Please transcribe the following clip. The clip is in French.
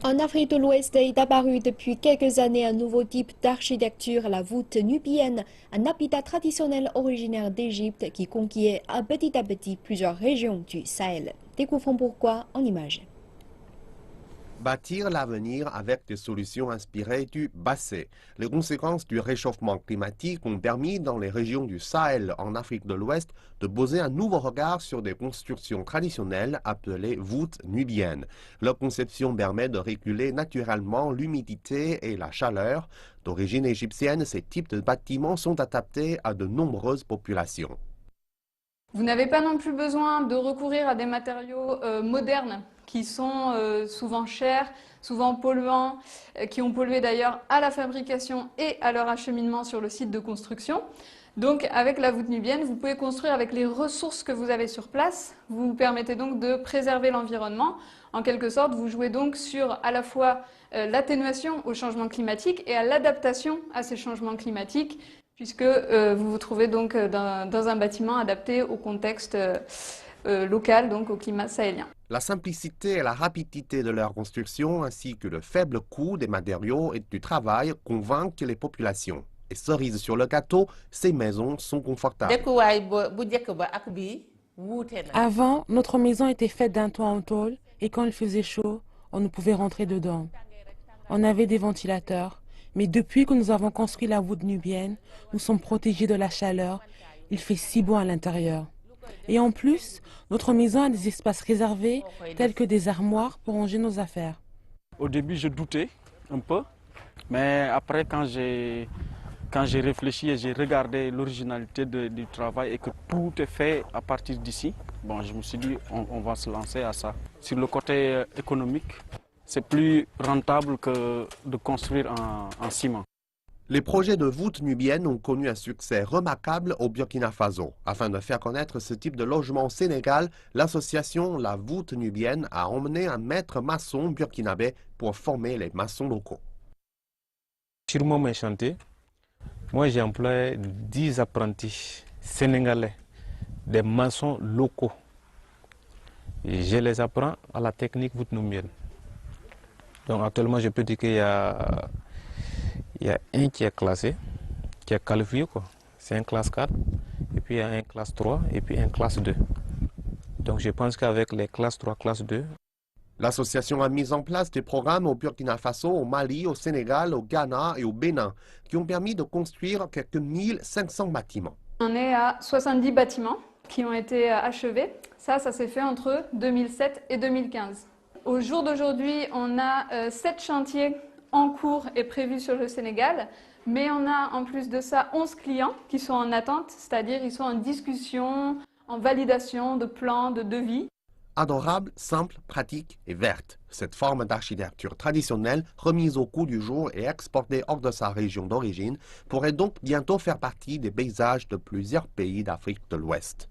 En Afrique de l'Ouest est apparu depuis quelques années un nouveau type d'architecture, la voûte nubienne, un habitat traditionnel originaire d'Égypte qui conquiert à petit plusieurs régions du Sahel. Découvrons pourquoi en images. Bâtir l'avenir avec des solutions inspirées du passé. Les conséquences du réchauffement climatique ont permis dans les régions du Sahel en Afrique de l'Ouest de poser un nouveau regard sur des constructions traditionnelles appelées voûtes nubiennes. Leur conception permet de réguler naturellement l'humidité et la chaleur. D'origine égyptienne, ces types de bâtiments sont adaptés à de nombreuses populations. Vous n'avez pas non plus besoin de recourir à des matériaux modernes qui sont souvent chers, souvent polluants, qui ont pollué d'ailleurs à la fabrication et à leur acheminement sur le site de construction. Donc avec la voûte nubienne, vous pouvez construire avec les ressources que vous avez sur place. Vous permettez donc de préserver l'environnement. En quelque sorte, vous jouez donc sur à la fois l'atténuation au changement climatique et à l'adaptation à ces changements climatiques, puisque vous vous trouvez donc dans un bâtiment adapté au contexte local, donc au climat sahélien. La simplicité et la rapidité de leur construction ainsi que le faible coût des matériaux et du travail convainquent les populations. Et cerise sur le gâteau, ces maisons sont confortables. Avant, notre maison était faite d'un toit en tôle et quand il faisait chaud, on ne pouvait rentrer dedans. On avait des ventilateurs, mais depuis que nous avons construit la voûte nubienne, nous sommes protégés de la chaleur. Il fait si bon à l'intérieur. Et en plus, notre maison a des espaces réservés, tels que des armoires pour ranger nos affaires. Au début, je doutais un peu, mais après, quand j'ai réfléchi et j'ai regardé l'originalité du travail et que tout est fait à partir d'ici, bon, je me suis dit, on va se lancer à ça. Sur le côté économique, c'est plus rentable que de construire en ciment. Les projets de voûtes nubiennes ont connu un succès remarquable au Burkina Faso. Afin de faire connaître ce type de logement au Sénégal, l'association La Voûte Nubienne a emmené un maître maçon burkinabé pour former les maçons locaux. Sur mon chantier, moi j'ai employé 10 apprentis sénégalais, des maçons locaux. Et je les apprends à la technique voûte nubienne. Donc actuellement je peux dire qu'il y a un qui est classé, qui est qualifié, quoi. C'est un classe 4, et puis il y a un classe 3, et puis un classe 2. Donc je pense qu'avec les classes 3, classe 2... L'association a mis en place des programmes au Burkina Faso, au Mali, au Sénégal, au Ghana et au Bénin, qui ont permis de construire quelques 1500 bâtiments. On est à 70 bâtiments qui ont été achevés. Ça s'est fait entre 2007 et 2015. Au jour d'aujourd'hui, on a 7 chantiers en cours et prévus sur le Sénégal, mais on a en plus de ça 11 clients qui sont en attente, c'est-à-dire ils sont en discussion, en validation de plans, de devis. Adorable, simple, pratique et verte. Cette forme d'architecture traditionnelle, remise au goût du jour et exportée hors de sa région d'origine, pourrait donc bientôt faire partie des paysages de plusieurs pays d'Afrique de l'Ouest.